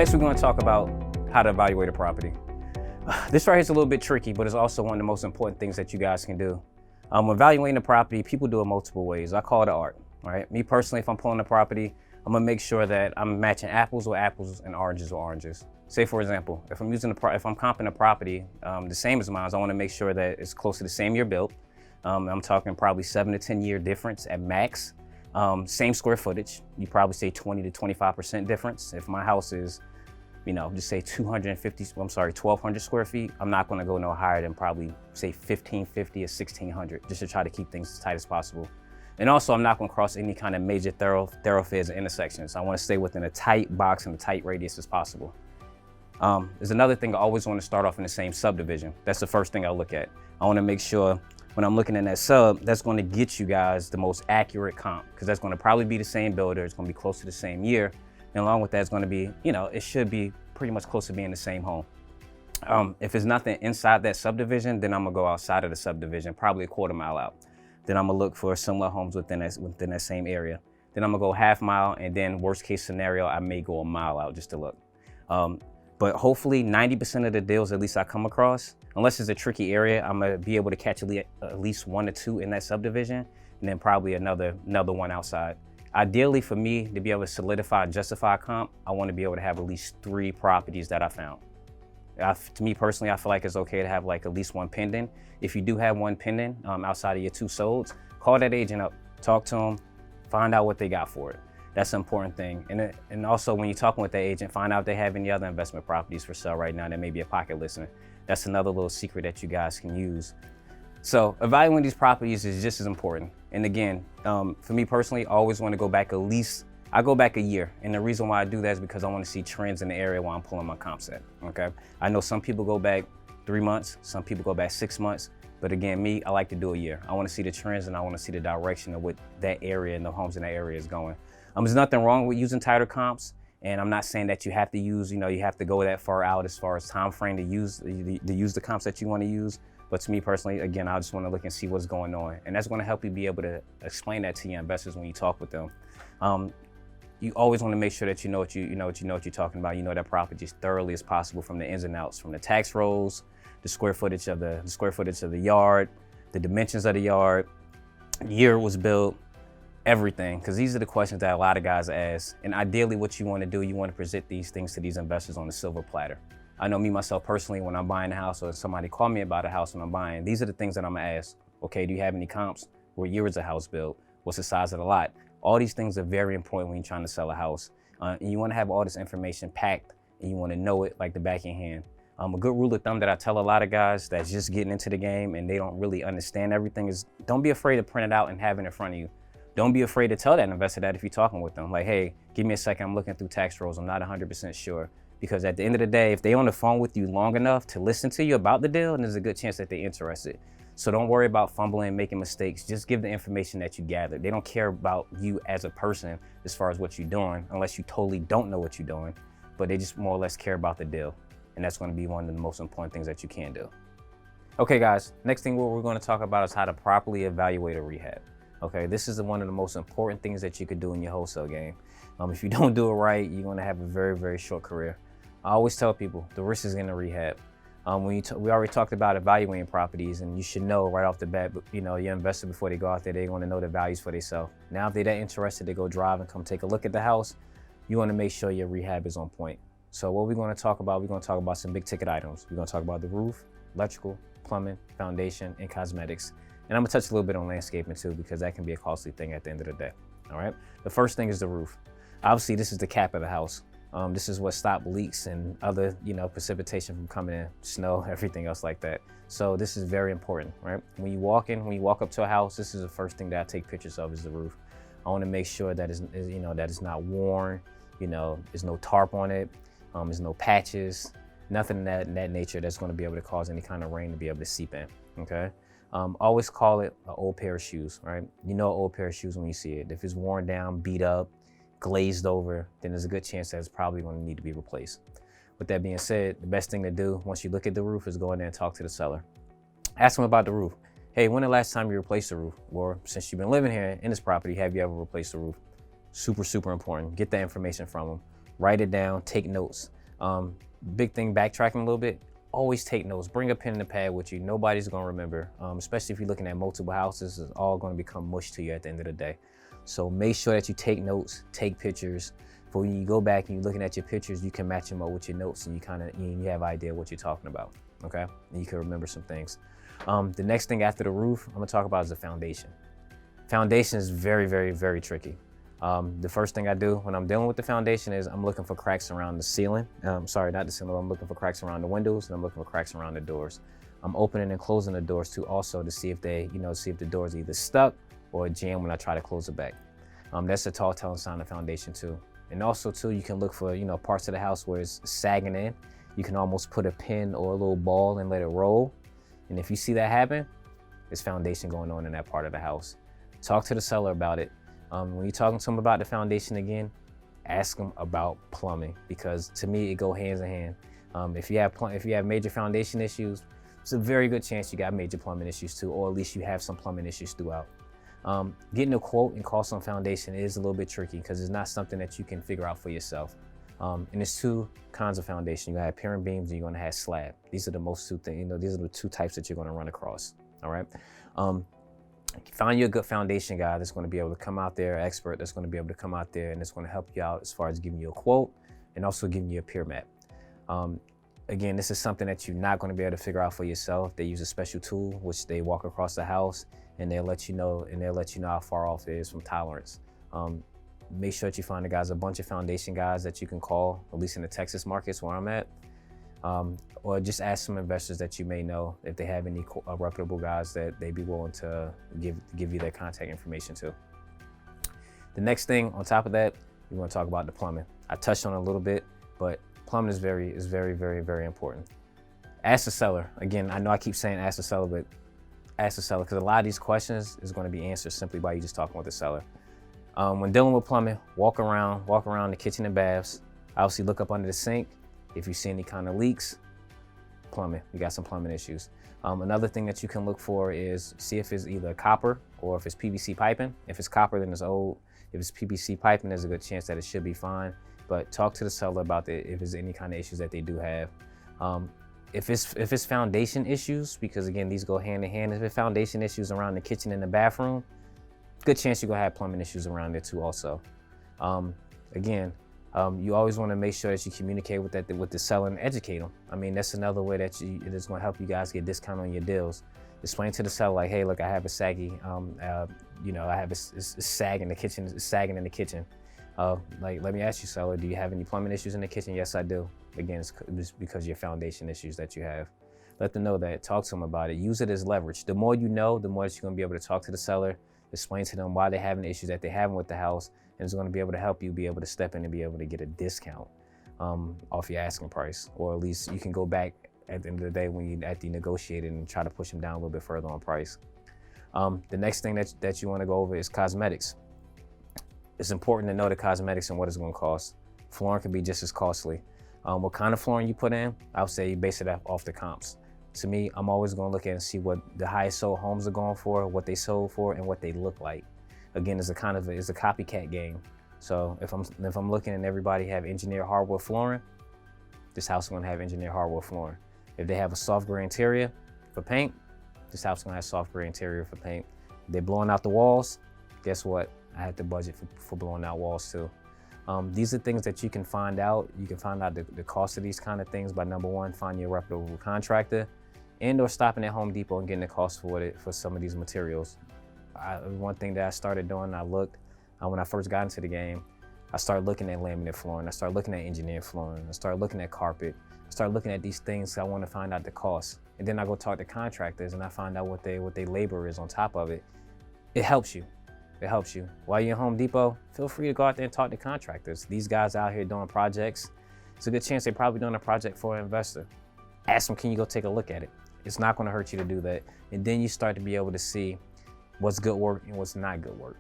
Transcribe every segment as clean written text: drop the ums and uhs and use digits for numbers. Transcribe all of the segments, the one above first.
Next, we're going to talk about how to evaluate a property. This right here is a little bit tricky, but it's also one of the most important things that you guys can do. Evaluating a property, people do it multiple ways. I call it art, right? Me personally, if I'm pulling a property, I'm gonna make sure that I'm matching apples with apples and oranges with oranges. Say for example, if I'm comping a property the same as mine, I want to make sure that it's close to the same year built. I'm talking probably 7 to 10 year difference at max. Same square footage, you probably say 20 to 25% difference. If my house is, just say 1,200 square feet, I'm not gonna go no higher than probably say 1,550 or 1,600, just to try to keep things as tight as possible. And also, I'm not gonna cross any kind of major thoroughfares or intersections. I wanna stay within a tight box and a tight radius as possible. There's another thing, I always wanna start off in the same subdivision. That's the first thing I look at. I wanna make sure when I'm looking in that sub, that's gonna get you guys the most accurate comp, because that's gonna probably be the same builder, it's gonna be close to the same year, and along with that, it's gonna be, it should be pretty much close to being the same home. If there's nothing inside that subdivision, then I'm gonna go outside of the subdivision, probably a quarter mile out. Then I'm gonna look for similar homes within that same area. Then I'm gonna go half mile, and then worst case scenario, I may go a mile out just to look. But hopefully 90% of the deals, at least I come across, unless it's a tricky area, I'm gonna be able to catch at least 1 or 2 in that subdivision, and then probably another one outside. Ideally for me to be able to solidify and justify a comp, I wanna be able to have at least 3 properties that I found. To me personally, I feel like it's okay to have like at least 1 pending. If you do have 1 pending outside of your 2 solds, call that agent up, talk to them, find out what they got for it. That's an important thing. And also when you're talking with the agent, find out if they have any other investment properties for sale right now that may be a pocket listing. That's another little secret that you guys can use. So evaluating these properties is just as important. And again, for me personally, I always want to go back I go back a year. And the reason why I do that is because I want to see trends in the area while I'm pulling my comp set, okay? I know some people go back 3 months, some people go back 6 months, but again, me, I like to do a year. I want to see the trends and I want to see the direction of what that area and the homes in that area is going. There's nothing wrong with using tighter comps, and I'm not saying that you have to use, you have to go that far out as far as time frame to use the comps that you want to use. But to me personally, again, I just want to look and see what's going on, and that's going to help you be able to explain that to your investors when you talk with them. You always want to make sure that you know what you're talking about. You know that property as thoroughly as possible from the ins and outs, from the tax rolls, the square footage of the yard, the dimensions of the yard, year it was built, everything, because these are the questions that a lot of guys ask. And ideally what you want to do, you want to present these things to these investors on a silver platter. I know me myself personally, when I'm buying a house or somebody call me about a house when I'm buying, these are the things that I'm gonna ask. Okay, do you have any comps? What year is the house built? What's the size of the lot? All these things are very important when you're trying to sell a house. And you want to have all this information packed, and you want to know it like the back of your hand. A good rule of thumb that I tell a lot of guys that's just getting into the game and they don't really understand everything is, don't be afraid to print it out and have it in front of you. Don't be afraid to tell that investor that if you're talking with them. Like, hey, give me a second, I'm looking through tax rolls, I'm not 100% sure. Because at the end of the day, if they on the phone with you long enough to listen to you about the deal, then there's a good chance that they're interested. So don't worry about fumbling, making mistakes. Just give the information that you gathered. They don't care about you as a person as far as what you're doing, unless you totally don't know what you're doing, but they just more or less care about the deal. And that's gonna be one of the most important things that you can do. Okay guys, next thing we're gonna talk about is how to properly evaluate a rehab. Okay, this is one of the most important things that you could do in your wholesale game. If you don't do it right, you're gonna have a very, very short career. I always tell people the risk is in the rehab. We already talked about evaluating properties, and you should know right off the bat, your investor before they go out there, they want to know the values for themselves. Now, if they're that interested to go drive and come take a look at the house, you want to make sure your rehab is on point. So what we're going to talk about some big ticket items. We're going to talk about the roof, electrical, plumbing, foundation, and cosmetics. And I'm gonna touch a little bit on landscaping too, because that can be a costly thing at the end of the day. All right. The first thing is the roof. Obviously, this is the cap of the house. This is what stops leaks and other, precipitation from coming in, snow, everything else like that. So this is very important, right? When you walk up to a house, this is the first thing that I take pictures of is the roof. I want to make sure that it's not worn, there's no tarp on it, there's no patches, nothing in that nature that's going to be able to cause any kind of rain to be able to seep in. Okay. Always call it an old pair of shoes, right? You know, an old pair of shoes when you see it. If it's worn down, beat up, glazed over, then there's a good chance that it's probably going to need to be replaced. With that being said, the best thing to do once you look at the roof is go in there and talk to the seller. Ask them about the roof. Hey, when the last time you replaced the roof? Or since you've been living here in this property, have you ever replaced the roof? Super, super important. Get that information from them. Write it down, take notes. Big thing, backtracking a little bit, always take notes. Bring a pen and a pad with you. Nobody's gonna remember, especially if you're looking at multiple houses. It's all gonna become mush to you at the end of the day. So make sure that you take notes, take pictures. For when you go back and you're looking at your pictures, you can match them up with your notes and you have an idea what you're talking about, okay? And you can remember some things. The next thing after the roof I'm gonna talk about is the foundation. Foundation is very, very, very tricky. The first thing I do when I'm dealing with the foundation is I'm looking for cracks around the ceiling. Sorry, not the ceiling, I'm looking for cracks around the windows, and I'm looking for cracks around the doors. I'm opening and closing the doors too also to see if see if the door's either stuck or jammed when I try to close it back. That's a tall telling sign of foundation too. And also too, you can look for, parts of the house where it's sagging in. You can almost put a pin or a little ball and let it roll. And if you see that happen, there's foundation going on in that part of the house. Talk to the seller about it. When you're talking to them about the foundation again, ask them about plumbing, because to me, it go hands in hand. If you have major foundation issues, it's a very good chance you got major plumbing issues too, or at least you have some plumbing issues throughout. Getting a quote and cost on foundation is a little bit tricky because it's not something that you can figure out for yourself. And there's two kinds of foundation. You're gonna have pier and beams and you're gonna have slab. These are the most two things, these are the two types that you're gonna run across, all right? Find you a good foundation guy that's gonna be able to come out there, expert that's gonna be able to come out there and it's gonna help you out as far as giving you a quote and also giving you a pier map. Again, this is something that you're not gonna be able to figure out for yourself. They use a special tool, which they walk across the house and they'll let you know how far off it is from tolerance. Make sure that you find a bunch of foundation guys that you can call, at least in the Texas markets where I'm at, or just ask some investors that you may know if they have any reputable guys that they'd be willing to give you their contact information to. The next thing on top of that, we want to talk about the plumbing. I touched on it a little bit, but plumbing is very, very, very important. Ask the seller. Again, I know I keep saying ask the seller, but ask the seller, because a lot of these questions is going to be answered simply by you just talking with the seller. When dealing with plumbing, walk around the kitchen and baths. Obviously look up under the sink. If you see any kind of leaks, plumbing, you got some plumbing issues. Another thing that you can look for is see if it's either copper or if it's PVC piping. If it's copper, then it's old. If it's PVC piping, there's a good chance that it should be fine. But talk to the seller about if there's any kind of issues that they do have. If it's foundation issues, because again, these go hand in hand. If it's foundation issues around the kitchen and the bathroom, good chance you're gonna have plumbing issues around there too also. You always wanna make sure that you communicate with the seller and educate them. I mean, that's another way that it is gonna help you guys get discount on your deals. Explain to the seller like, hey, look, I have a saggy, I have a sag in the kitchen, it's sagging in the kitchen. Let me ask you, seller, do you have any plumbing issues in the kitchen? Yes, I do. Again, it's because of your foundation issues that you have. Let them know that, talk to them about it, use it as leverage. The more you know, the more that you're gonna be able to talk to the seller, explain to them why they're having the issues that they're having with the house, and it's gonna be able to help you be able to step in and be able to get a discount off your asking price. Or at least you can go back at the end of the day after you negotiated and try to push them down a little bit further on price. The next thing that you wanna go over is cosmetics. It's important to know the cosmetics and what it's gonna cost. Flooring can be just as costly. What kind of flooring you put in, I would say you base it off the comps. To me, I'm always gonna look at and see what the highest sold homes are going for, what they sold for, and what they look like. Again, it's a copycat game. So if I'm looking and everybody have engineered hardwood flooring, this house is gonna have engineered hardwood flooring. If they have a soft gray interior for paint, this house is gonna have soft gray interior for paint. If they're blowing out the walls, guess what? I had to budget for blowing out walls too. These are things that you can find out. You can find out the cost of these kind of things by, number one, finding a reputable contractor and/or stopping at Home Depot and getting the cost for some of these materials. One thing that I started doing, I looked, when I first got into the game, I started looking at laminate flooring. I started looking at engineered flooring. I started looking at carpet. I started looking at these things. I want to find out the cost. And then I go talk to contractors and I find out what their labor is on top of it. It helps you. It helps you. While you're in Home Depot, feel free to go out there and talk to contractors. These guys out here doing projects, it's a good chance they're probably doing a project for an investor. Ask them, can you go take a look at it? It's not gonna hurt you to do that. And then you start to be able to see what's good work and what's not good work.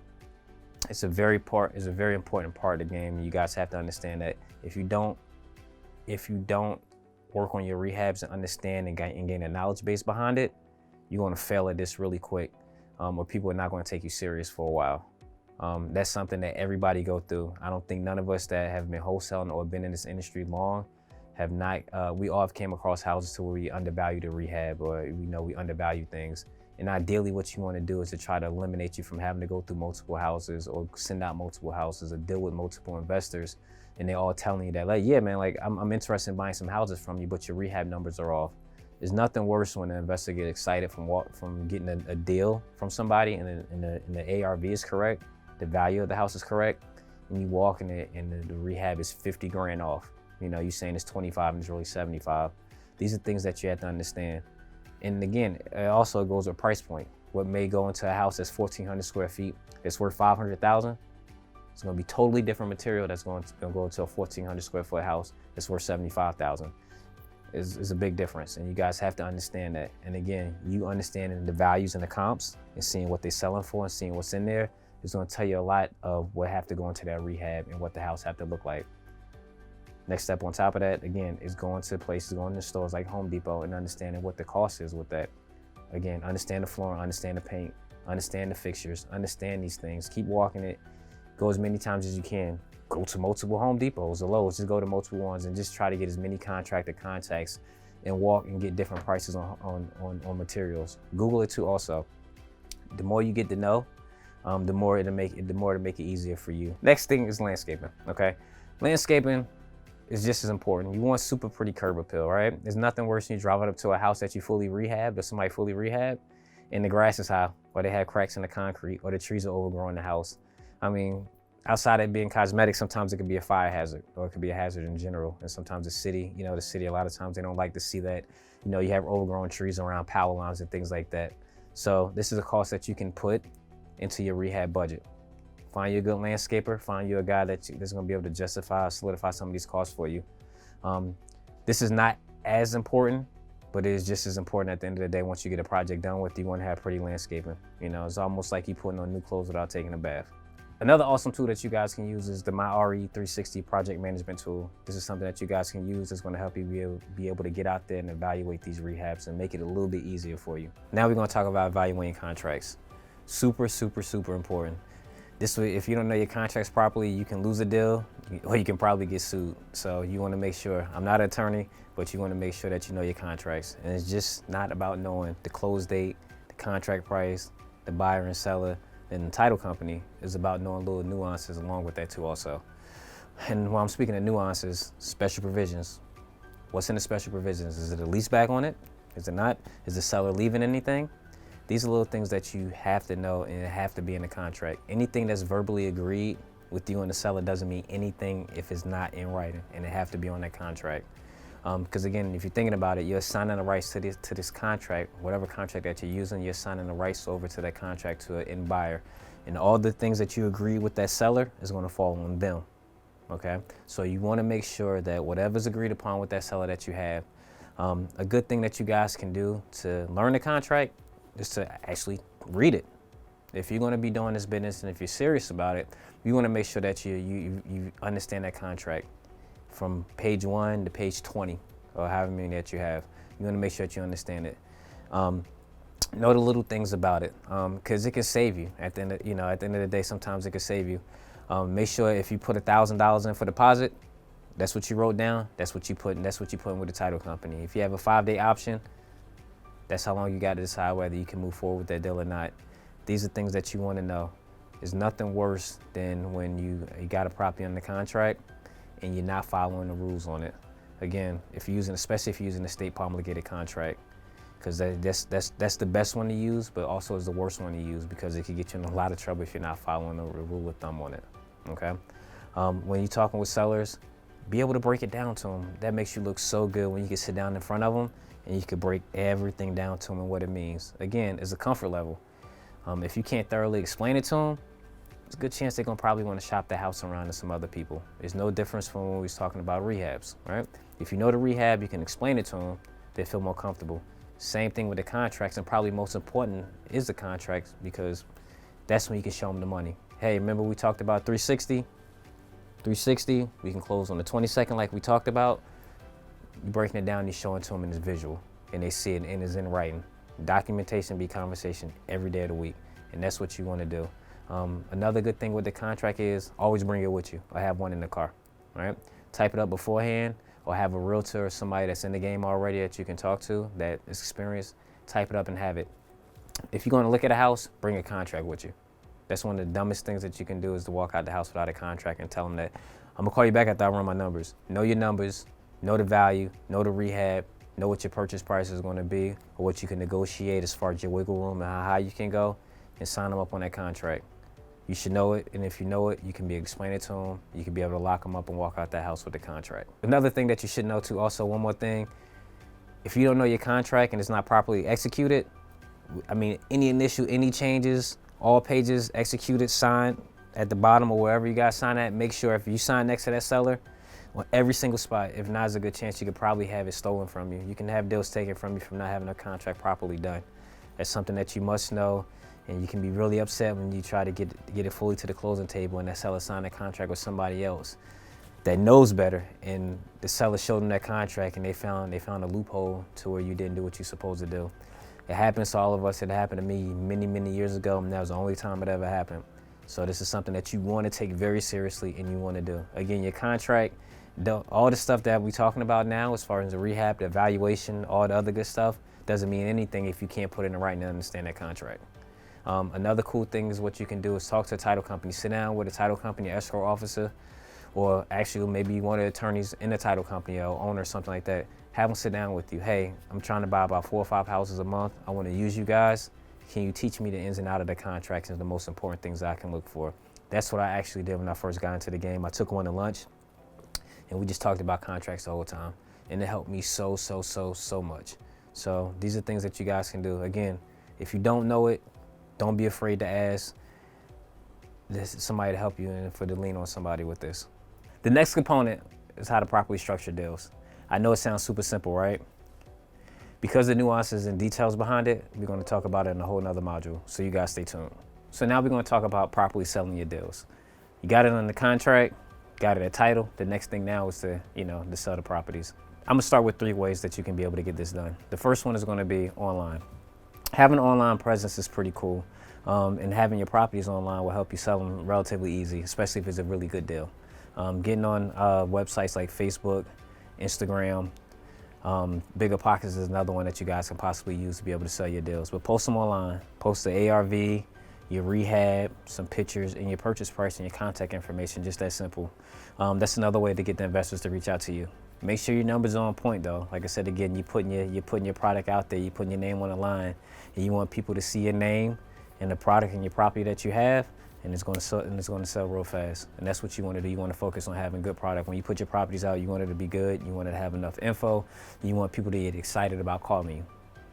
It's a very important part of the game. You guys have to understand that if you don't work on your rehabs and understand and gain a knowledge base behind it, you're gonna fail at this really quick. Or people are not going to take you serious for a while. That's something that everybody go through. I don't think none of us that have been wholesaling or been in this industry long have not, we all have came across houses to where we undervalue the rehab, or we know we undervalue things. And ideally what you want to do is to try to eliminate you from having to go through multiple houses or send out multiple houses or deal with multiple investors. And they're all telling you that, like, yeah, man, like I'm interested in buying some houses from you, but your rehab numbers are off. There's nothing worse when an investor gets excited from getting a deal from somebody and the ARV is correct, the value of the house is correct, and you walk in it and the rehab is 50 grand off. You know, you're saying it's 25 and it's really 75. These are things that you have to understand. And again, it also goes with price point. What may go into a house that's 1,400 square feet, it's worth 500,000. It's gonna be totally different material that's going to go into a 1,400 square foot house that's worth 75,000. Is a big difference, and you guys have to understand that. And again, you understanding the values and the comps and seeing what they're selling for and seeing what's in there is gonna tell you a lot of what have to go into that rehab and what the house have to look like. Next step on top of that, again, is going to places, going to stores like Home Depot and understanding what the cost is with that. Again, understand the flooring, understand the paint, understand the fixtures, understand these things. Keep walking it, go as many times as you can. Go to multiple Home Depots or Lowe's, just go to multiple ones and just try to get as many contractor contacts and walk and get different prices on materials. Google it too also. The more you get to know, the more it'll make it easier for you. Next thing is landscaping, okay? Landscaping is just as important. You want super pretty curb appeal, right? There's nothing worse than you driving up to a house that you fully rehabbed or somebody fully rehabbed and the grass is high, or they have cracks in the concrete, or the trees are overgrowing the house. I mean, outside of being cosmetic, sometimes it can be a fire hazard, or it could be a hazard in general. And sometimes the city, a lot of times they don't like to see that. You have overgrown trees around power lines and things like that. So this is a cost that you can put into your rehab budget. Find you a good landscaper, find you a guy that's gonna be able to solidify some of these costs for you. This is not as important, but it is just as important at the end of the day. Once you get a project done with, you wanna have pretty landscaping. It's almost like you putting on new clothes without taking a bath. Another awesome tool that you guys can use is the MyRE360 project management tool. This is something that you guys can use that's gonna help you be able to get out there and evaluate these rehabs and make it a little bit easier for you. Now we're gonna talk about evaluating contracts. Super, super, super important. This way, if you don't know your contracts properly, you can lose a deal or you can probably get sued. So you wanna make sure, I'm not an attorney, but you wanna make sure that you know your contracts. And it's just not about knowing the close date, the contract price, the buyer and seller, and the title company. Is about knowing little nuances along with that too also. And when I'm speaking of nuances, special provisions. What's in the special provisions? Is it a lease back on it? Is it not? Is the seller leaving anything? These are little things that you have to know and have to be in the contract. Anything that's verbally agreed with you and the seller doesn't mean anything if it's not in writing, and it have to be on that contract. Because again, if you're thinking about it, you're assigning the rights to this contract, whatever contract that you're using, you're assigning the rights over to that contract to an end buyer. And all the things that you agree with that seller is gonna fall on them, okay? So you wanna make sure that whatever's agreed upon with that seller that you have, a good thing that you guys can do to learn the contract is to actually read it. If you're gonna be doing this business and if you're serious about it, you wanna make sure that you understand that contract from page 1 to page 20, or however many that you have. You wanna make sure that you understand it. Know the little things about it, because it can save you. At the end of the day, sometimes it can save you. Make sure if you put $1,000 in for deposit, that's what you wrote down, that's what you put in with the title company. If you have a 5-day option, that's how long you got to decide whether you can move forward with that deal or not. These are things that you want to know. There's nothing worse than when you got a property under contract and you're not following the rules on it. Again, especially if you're using a state promulgated contract, because that's the best one to use, but also is the worst one to use because it can get you in a lot of trouble if you're not following the rule of thumb on it, okay? When you're talking with sellers, be able to break it down to them. That makes you look so good when you can sit down in front of them and you can break everything down to them and what it means. Again, it's a comfort level. If you can't thoroughly explain it to them, there's a good chance they're gonna probably want to shop the house around to some other people. There's no difference from when we was talking about rehabs, right? If you know the rehab, you can explain it to them, they feel more comfortable. Same thing with the contracts, and probably most important is the contracts, because that's when you can show them the money. Hey, remember we talked about 360? 360, we can close on the 22nd like we talked about. You're breaking it down, you're showing to them in this visual, and they see it and it's in writing. Documentation be conversation every day of the week, and that's what you want to do. Another good thing with the contract is always bring it with you. I have one in the car, right? Type it up beforehand, or have a realtor or somebody that's in the game already that you can talk to that is experienced. Type it up and have it. If you're going to look at a house, bring a contract with you. That's one of the dumbest things that you can do, is to walk out the house without a contract and tell them that I'm gonna call you back after I run my numbers. Know your numbers, know the value, know the rehab, know what your purchase price is gonna be, or what you can negotiate as far as your wiggle room and how high you can go, and sign them up on that contract. You should know it, and if you know it, you can explain it to them. You can be able to lock them up and walk out that house with the contract. Another thing that you should know too, also one more thing, if you don't know your contract and it's not properly executed, I mean, any initial, any changes, all pages executed, signed at the bottom or wherever you guys sign at, make sure if you sign next to that seller, on every single spot, if not, there's a good chance you could probably have it stolen from you. You can have deals taken from you from not having a contract properly done. That's something that you must know, and you can be really upset when you try to get it fully to the closing table and that seller signed a contract with somebody else that knows better, and the seller showed them that contract and they found a loophole to where you didn't do what you're supposed to do. It happens to all of us. It happened to me many, many years ago, and that was the only time it ever happened. So this is something that you want to take very seriously and you want to do. Again, your contract, all the stuff that we're talking about now, as far as the rehab, the evaluation, all the other good stuff, doesn't mean anything if you can't put it in writing and understand that contract. Another cool thing is what you can do is talk to a title company. Sit down with a title company escrow officer, or actually maybe one of the attorneys in the title company or owner or something like that. Have them sit down with you. Hey, I'm trying to buy about 4 or 5 houses a month. I want to use you guys. Can you teach me the ins and outs of the contracts and the most important things I can look for? That's what I actually did when I first got into the game. I took one to lunch and we just talked about contracts the whole time. And it helped me so much. So these are things that you guys can do. Again, if you don't know it, don't be afraid to ask. There's somebody to help you and for to lean on somebody with this. The next component is how to properly structure deals. I know it sounds super simple, right? Because the nuances and details behind it, we're going to talk about it in a whole nother module, so you guys stay tuned. So now we're going to talk about properly selling your deals. You got it on the contract, got it at title. The next thing now is to sell the properties. I'm gonna start with 3 ways that you can be able to get this done. The first one is going to be online. Having an online presence is pretty cool, and having your properties online will help you sell them relatively easy, especially if it's a really good deal. Getting on websites like Facebook, Instagram, Bigger Pockets is another one that you guys can possibly use to be able to sell your deals. But post them online. Post the ARV, your rehab, some pictures, and your purchase price and your contact information. Just that simple. That's another way to get the investors to reach out to you. Make sure your numbers are on point though. Like I said again, you're putting your product out there. You're putting your name on the line, and you want people to see your name and the product and your property that you have. And it's going to sell real fast. And that's what you want to do. You want to focus on having good product. When you put your properties out, you want it to be good. You want it to have enough info. You want people to get excited about calling you.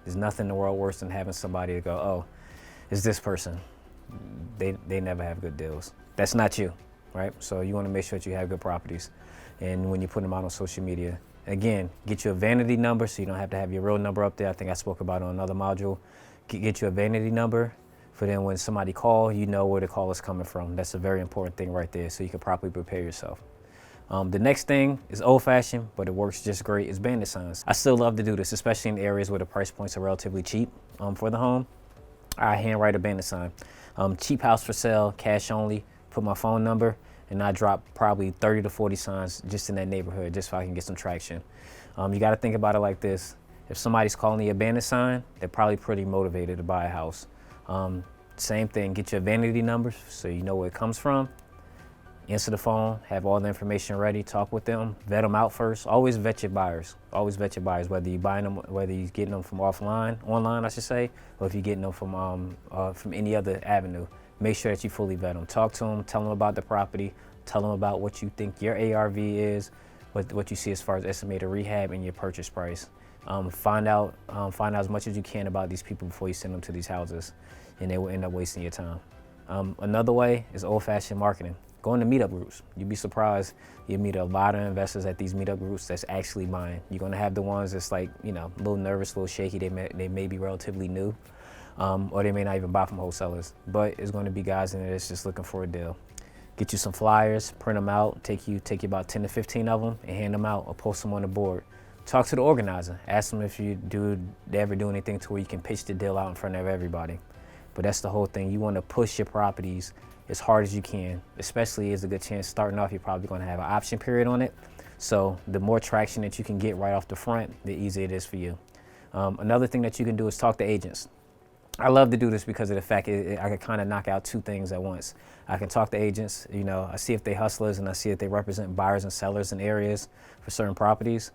There's nothing in the world worse than having somebody to go, oh, it's this person. They never have good deals. That's not you, right? So you want to make sure that you have good properties. And when you put them out on social media, again, get you a vanity number so you don't have to have your real number up there. I think I spoke about it on another module. Get you a vanity number. For then when somebody calls, you know where the call is coming from. That's a very important thing right there, so you can properly prepare yourself. The next thing is old-fashioned, but it works just great, is bandit signs. I still love to do this, especially in areas where the price points are relatively cheap for the home. I handwrite a bandit sign. Cheap house for sale, cash only, put my phone number, and I drop probably 30 to 40 signs just in that neighborhood, just so I can get some traction. You gotta think about it like this. If somebody's calling you a bandit sign, they're probably pretty motivated to buy a house. Same thing, get your vanity numbers so you know where it comes from. Answer the phone, have all the information ready, talk with them, vet them out first. Always vet your buyers. Always vet your buyers, whether you're buying them, whether you're getting them from online, I should say, or if you're getting them from any other avenue. Make sure that you fully vet them. Talk to them, tell them about the property, tell them about what you think your ARV is, what you see as far as estimated rehab and your purchase price. Find out as much as you can about these people before you send them to these houses, and they will end up wasting your time. Another way is old-fashioned marketing. Go into meetup groups. You'd be surprised. You meet a lot of investors at these meetup groups that's actually buying. You're gonna have the ones that's like, a little nervous, a little shaky. They may be relatively new, or they may not even buy from wholesalers. But it's gonna be guys in there that's just looking for a deal. Get you some flyers, print them out, take you about 10 to 15 of them, and hand them out or post them on the board. Talk to the organizer. Ask them if they ever do anything to where you can pitch the deal out in front of everybody. But that's the whole thing. You want to push your properties as hard as you can, especially as a good chance starting off, you're probably going to have an option period on it. So the more traction that you can get right off the front, the easier it is for you. Another thing that you can do is talk to agents. I love to do this because of the fact I can kind of knock out two things at once. I can talk to agents, I see if they hustlers and I see if they represent buyers and sellers in areas for certain properties.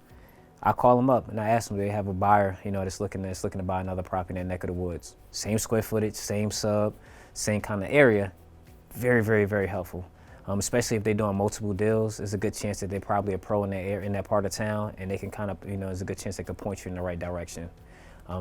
I call them up and I ask them, do they have a buyer, that's looking to buy another property in that neck of the woods. Same square footage, same sub, same kind of area. Very, very, very helpful. Especially if they're doing multiple deals, there's a good chance that they're probably a pro in that area, in that part of town, and they can kind of, there's a good chance they can point you in the right direction.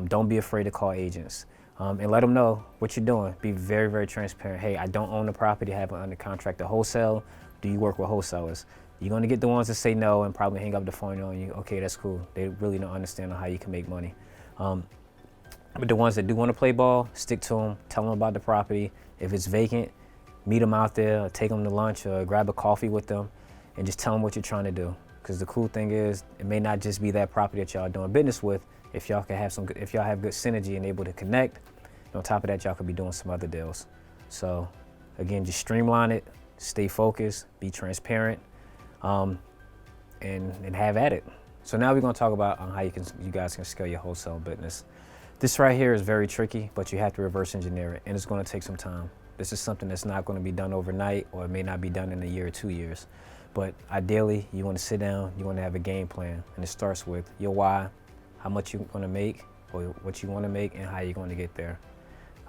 Don't be afraid to call agents. And let them know what you're doing. Be very, very transparent. Hey, I don't own the property, I have it under contract to wholesale. Do you work with wholesalers? You're gonna get the ones that say no and probably hang up the phone on you. Okay, that's cool. They really don't understand how you can make money. But the ones that do wanna play ball, stick to them, tell them about the property. If it's vacant, meet them out there, or take them to lunch, or grab a coffee with them, and just tell them what you're trying to do. Because the cool thing is, it may not just be that property that y'all doing business with. If y'all can have if y'all have good synergy and able to connect, on top of that, y'all could be doing some other deals. So again, just streamline it, stay focused, be transparent, and have at it. So now we're gonna talk about how you guys can scale your wholesale business. This right here is very tricky, but you have to reverse engineer it, and it's gonna take some time. This is something that's not gonna be done overnight, or it may not be done in a year or 2 years. But ideally, you wanna sit down, you wanna have a game plan, and it starts with your why, how much you're gonna make, or what you wanna make, and how you're gonna get there.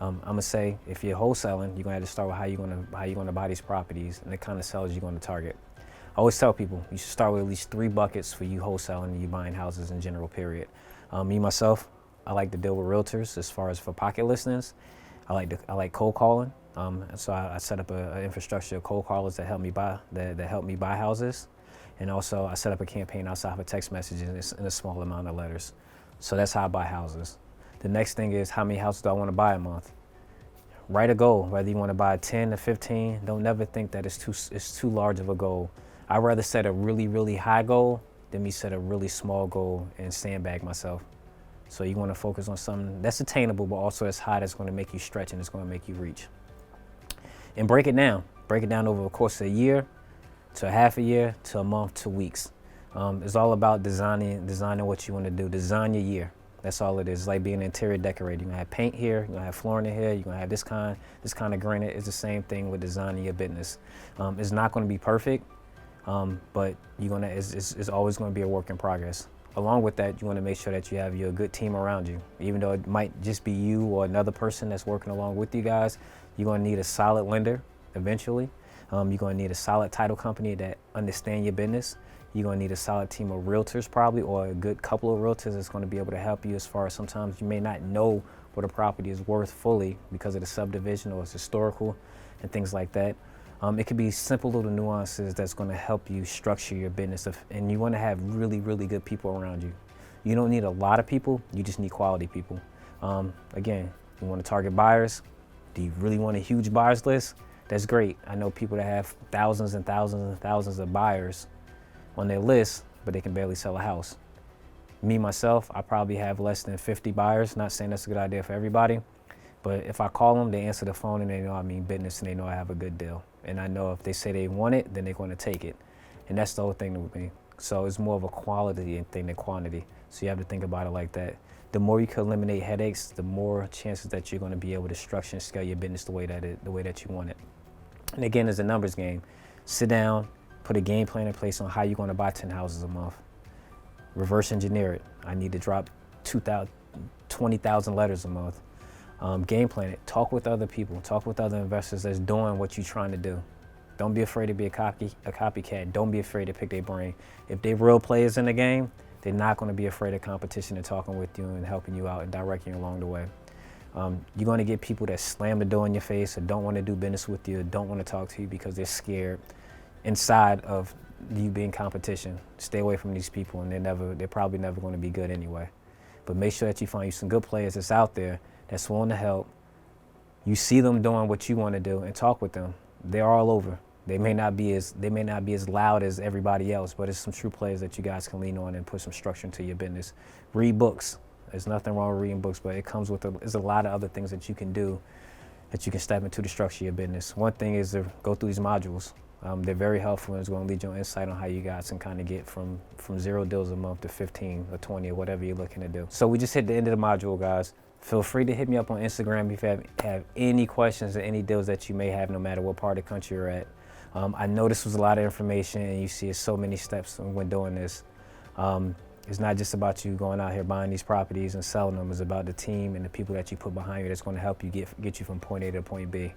I'm gonna say, if you're wholesaling, you're gonna have to start with how you're gonna buy these properties and the kind of sellers you're gonna target. I always tell people, you should start with at least 3 buckets for you wholesaling and you buying houses in general, period. Me, myself, I like to deal with realtors as far as for pocket listings. I like cold calling. So I set up an infrastructure of cold callers that help me buy houses. And also I set up a campaign outside of text messages in a small amount of letters. So that's how I buy houses. The next thing is, how many houses do I want to buy a month? Write a goal, whether you want to buy 10 to 15. Don't never think that it's too large of a goal. I'd rather set a really, really high goal than me set a really small goal and sandbag myself. So you want to focus on something that's attainable, but also as high that's going to make you stretch and it's going to make you reach. And break it down. Break it down over the course of a year, to a half a year, to a month, to weeks. It's all about designing what you want to do. Design your year. That's all it is. It's like being an interior decorator. You're gonna have paint here, you're gonna have flooring in here, you're gonna have this kind of granite. It's the same thing with designing your business. It's not gonna be perfect, but it's always gonna be a work in progress. Along with that, you wanna make sure that you have your good team around you. Even though it might just be you or another person that's working along with you guys, you're gonna need a solid lender eventually. You're gonna need a solid title company that understand your business. You're gonna need a solid team of realtors probably, or a good couple of realtors that's gonna be able to help you as far as sometimes you may not know what a property is worth fully because of the subdivision or it's historical and things like that. It could be simple little nuances that's gonna help you structure your business, and you wanna have really, really good people around you. You don't need a lot of people, you just need quality people. Again, you wanna target buyers. Do you really want a huge buyers list? That's great. I know people that have thousands and thousands and thousands of buyers on their list, but they can barely sell a house. Me, myself, I probably have less than 50 buyers. Not saying that's a good idea for everybody, but if I call them, they answer the phone and they know I mean business and they know I have a good deal. And I know if they say they want it, then they're gonna take it. And that's the whole thing with me. So it's more of a quality thing than quantity. So you have to think about it like that. The more you can eliminate headaches, the more chances that you're gonna be able to structure and scale your business the way that you want it. And again, it's a numbers game. Sit down, put a game plan in place on how you're going to buy 10 houses a month. Reverse engineer it. I need to drop 20,000 letters a month. Game plan it. Talk with other people. Talk with other investors that's doing what you're trying to do. Don't be afraid to be a copycat. Don't be afraid to pick their brain. If they're real players in the game, they're not going to be afraid of competition and talking with you and helping you out and directing you along the way. You're going to get people that slam the door in your face or don't want to do business with you or don't want to talk to you because they're scared inside of you being competition. Stay away from these people, and they're probably never going to be good anyway. But make sure that you find you some good players that's out there that's willing to help. You see them doing what you want to do and talk with them. They're all over. They may not be as loud as everybody else, but it's some true players that you guys can lean on and put some structure into your business. Read books. There's nothing wrong with reading books, but it comes with there's a lot of other things that you can do that you can step into the structure of your business. One thing is to go through these modules. They're very helpful, and it's going to lead you on insight on how you guys can kind of get from 0 deals a month to 15 or 20 or whatever you're looking to do. So we just hit the end of the module, guys. Feel free to hit me up on Instagram if you have any questions or any deals that you may have, no matter what part of the country you're at. I know this was a lot of information, and you see so many steps when doing this. It's not just about you going out here buying these properties and selling them. It's about the team and the people that you put behind you that's going to help you get you from point A to point B.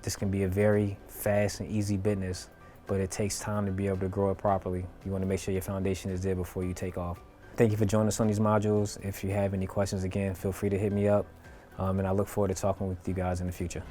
This can be a very fast and easy business, but it takes time to be able to grow it properly. You want to make sure your foundation is there before you take off. Thank you for joining us on these modules. If you have any questions, again, feel free to hit me up, and I look forward to talking with you guys in the future.